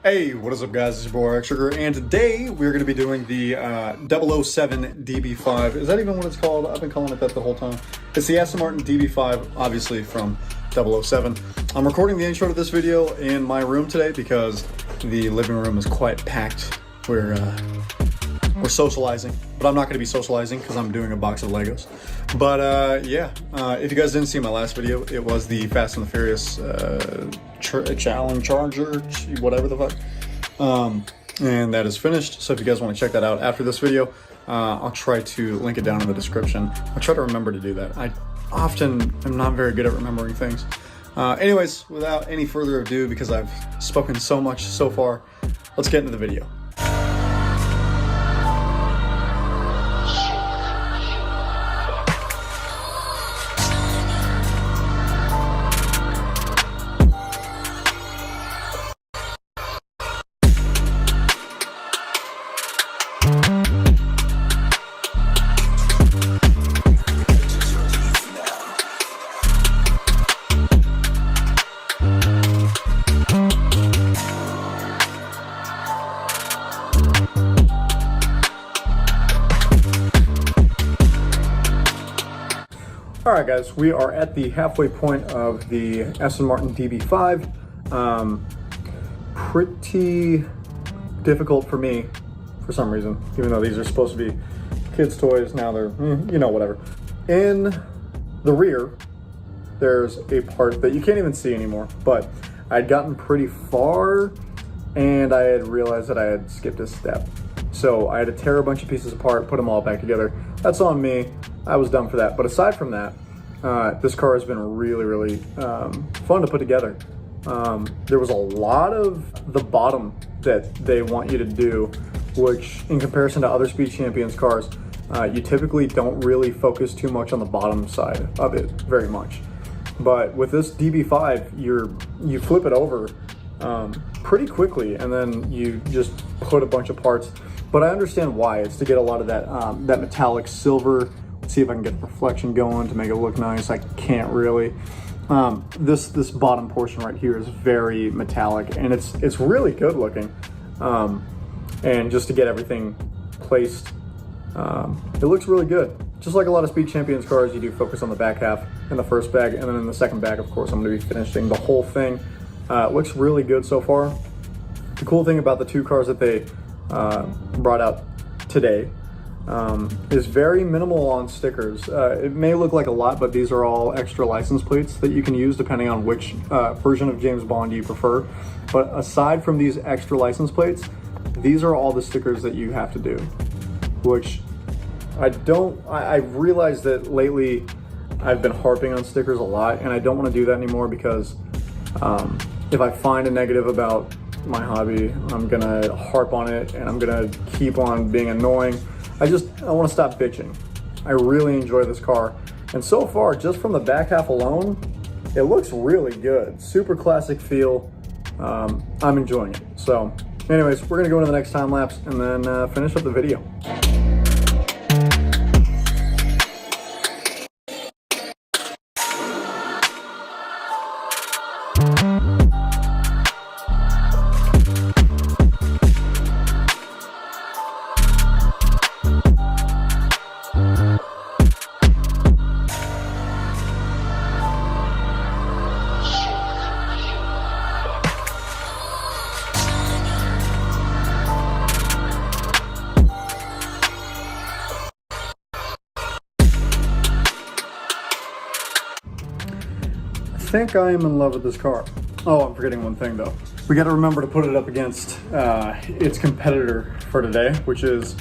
Hey, what is up guys, it's your boy X Sugar, and today we're going to be doing the 007 DB5. Is that even what it's called? I've been calling it that the whole time. It's the Aston Martin DB5, obviously from 007. I'm recording the intro to this video in my room today because the living room is quite packed. We're socializing, but I'm not going to be socializing because I'm doing a box of Legos. But yeah, if you guys didn't see my last video, it was the Fast and the Furious Charger, whatever the fuck. And that is finished. So if you guys want to check that out after this video, I'll try to link it down in the description. I'll try to remember to do that. I often am not very good at remembering things. Anyways, without any further ado, because I've spoken so much so far, let's get into the video. Alright guys, we are at the halfway point of the Aston Martin DB5. Pretty difficult for me, for some reason, even though these are supposed to be kids' toys. Now they're, you know, whatever. In the rear, there's a part that you can't even see anymore, but I'd gotten pretty far and I had realized that I had skipped a step. So I had to tear a bunch of pieces apart, put them all back together. That's on me. I was done for that. But aside from that, this car has been really fun to put together. There was a lot of the bottom that they want you to do, which in comparison to other Speed Champions cars, you typically don't really focus too much on the bottom side of it very much. But with this DB5, you flip it over pretty quickly, and then you just put a bunch of parts. But I understand why. It's to get a lot of that that metallic silver. Let's see if I can get the reflection going to make it look nice. I can't really. This bottom portion right here is very metallic, and it's really good looking. And just to get everything placed, it looks really good. Just like a lot of Speed Champions cars, you do focus on the back half in the first bag, and then in the second bag, of course, I'm going to be finishing the whole thing. It looks really good so far. The cool thing about the two cars that they brought out today is very minimal on stickers. It may look like a lot, but these are all extra license plates that you can use depending on which version of James Bond you prefer. But aside from these extra license plates, these are all the stickers that you have to do, which I realized that lately I've been harping on stickers a lot, and I don't want to do that anymore because if I find a negative about my hobby, I'm gonna harp on it and I'm gonna keep on being annoying. I want to stop bitching. I really enjoy this car, and so far, just from the back half alone, it looks really good. Super classic feel. I'm enjoying it. So anyways, we're gonna go into the next time lapse and then finish up the video. I think I am in love with this car. Oh, I'm forgetting one thing though. We got to remember to put it up against its competitor for today, which is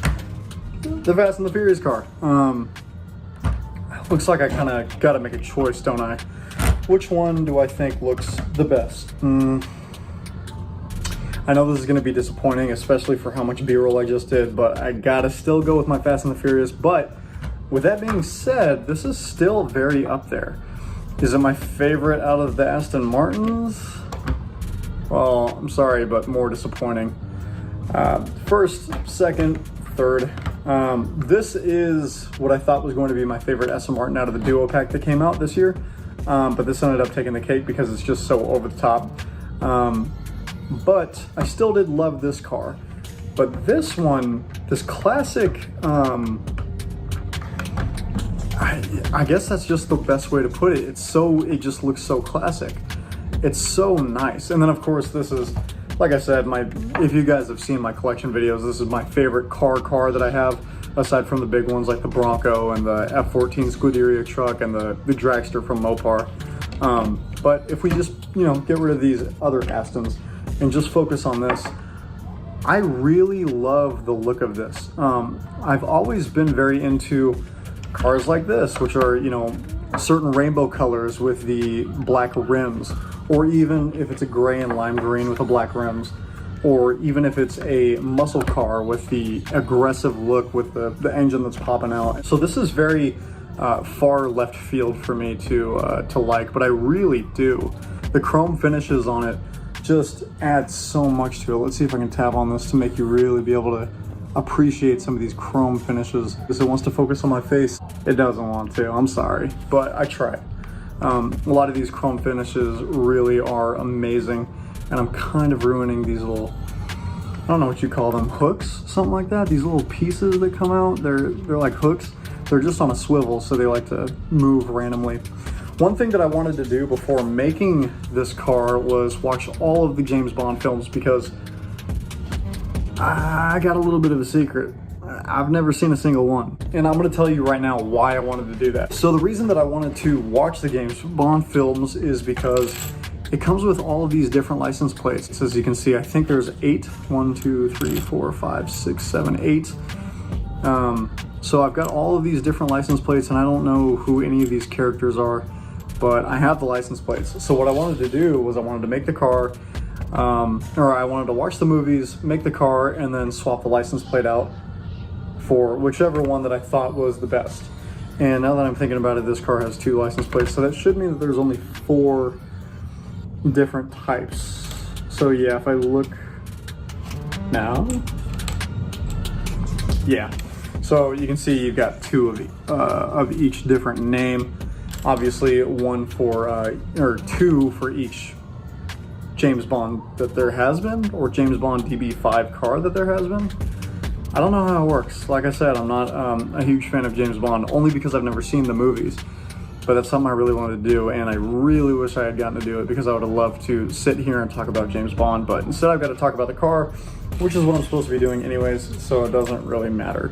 the Fast and the Furious car. Looks like I kind of got to make a choice, don't I? Which one do I think looks the best? I know this is going to be disappointing, especially for how much B-roll I just did, but I gotta still go with my Fast and the Furious. But with that being said, this is still very up there. Is it my favorite out of the Aston Martins? Well, I'm sorry, but more disappointing. First, second, third. This is what I thought was going to be my favorite Aston Martin out of the duo pack that came out this year. But this ended up taking the cake because it's just so over the top. but I still did love this car. But this one, this classic, I guess that's just the best way to put it. It just looks so classic. It's so nice. And then of course this is, like I said, if you guys have seen my collection videos, this is my favorite car that I have, aside from the big ones like the Bronco and the F14 Scuderia truck and the dragster from Mopar. But if we just, get rid of these other Astons and just focus on this, I really love the look of this. I've always been very into cars like this, which are, certain rainbow colors with the black rims, or even if it's a gray and lime green with the black rims, or even if it's a muscle car with the aggressive look with the engine that's popping out. So this is very far left field for me to like, but I really do. The chrome finishes on it just adds so much to it. Let's see if I can tap on this to make you really be able to appreciate some of these chrome finishes. Because it wants to focus on my face. It doesn't want to, I'm sorry, but I tried. A lot of these chrome finishes really are amazing, and I'm kind of ruining these little, I don't know what you call them, hooks, something like that. These little pieces that come out, they're like hooks. They're just on a swivel, so they like to move randomly. One thing that I wanted to do before making this car was watch all of the James Bond films, because I got a little bit of a secret. I've never seen a single one. And I'm gonna tell you right now why I wanted to do that. So the reason that I wanted to watch the James Bond films is because it comes with all of these different license plates. As you can see, I think there's 8. 1, 2, 3, 4, 5, 6, 7, 8. So I've got all of these different license plates, and I don't know who any of these characters are, but I have the license plates. So what I wanted to do was I wanted to make the car, or I wanted to watch the movies, make the car, and then swap the license plate out for whichever one that I thought was the best. And now that I'm thinking about it, this car has 2 license plates, so that should mean that there's only 4 different types. So yeah, if I look now, yeah. So you can see you've got 2 of each different name. Obviously, 1 for or 2 for each James Bond that there has been, or James Bond DB5 car that there has been. I don't know how it works. Like I said, I'm not a huge fan of James Bond, only because I've never seen the movies. But that's something I really wanted to do, and I really wish I had gotten to do it, because I would have loved to sit here and talk about James Bond. But instead, I've got to talk about the car, which is what I'm supposed to be doing anyways, so it doesn't really matter.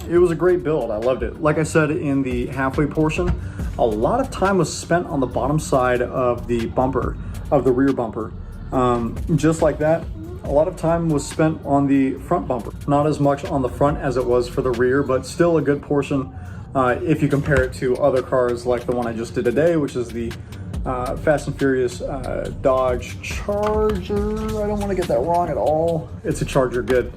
It was a great build. I loved it. Like I said in the halfway portion, a lot of time was spent on the bottom side of the bumper, of the rear bumper. Just like that, a lot of time was spent on the front bumper. Not as much on the front as it was for the rear, but still a good portion if you compare it to other cars like the one I just did today, which is the Fast and Furious Dodge Charger. I don't want to get that wrong at all. It's a Charger, good.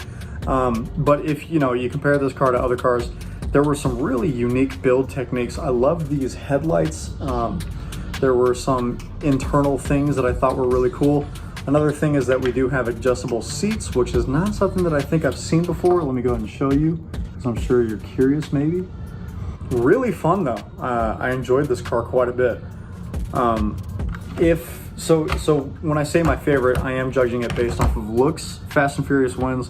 But if you compare this car to other cars, there were some really unique build techniques. I love these headlights. There were some internal things that I thought were really cool. Another thing is that we do have adjustable seats, which is not something that I think I've seen before. Let me go ahead and show you, because I'm sure you're curious maybe. Really fun though. I enjoyed this car quite a bit. So when I say my favorite, I am judging it based off of looks. Fast and Furious wins.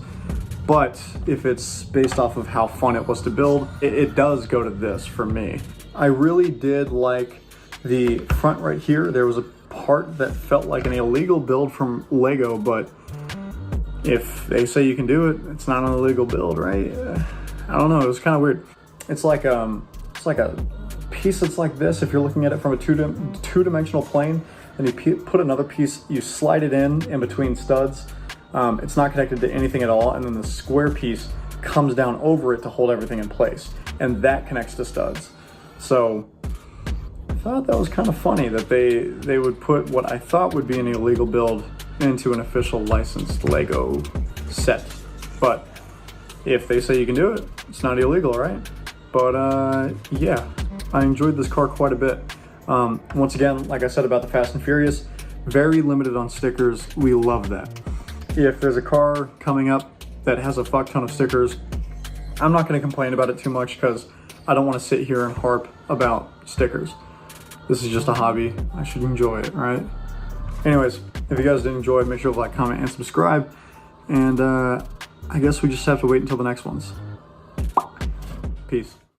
But if it's based off of how fun it was to build, it does go to this for me. I really did like the front right here. There was a part that felt like an illegal build from Lego, but if they say you can do it, it's not an illegal build, right? I don't know, it was kind of weird. It's like a piece that's like this. If you're looking at it from a two-dimensional plane, and you put another piece, you slide it in between studs. It's not connected to anything at all, and then the square piece comes down over it to hold everything in place, and that connects to studs. So I thought that was kind of funny that they would put what I thought would be an illegal build into an official licensed Lego set. But if they say you can do it, it's not illegal, right? But yeah, I enjoyed this car quite a bit. Once again, like I said about the Fast and Furious, very limited on stickers. We love that. If there's a car coming up that has a fuck ton of stickers, I'm not going to complain about it too much, because I don't want to sit here and harp about stickers. This is just a hobby. I should enjoy it, right? Anyways, If you guys did enjoy, make sure to like, comment, and subscribe. And I guess we just have to wait until the next ones. Peace.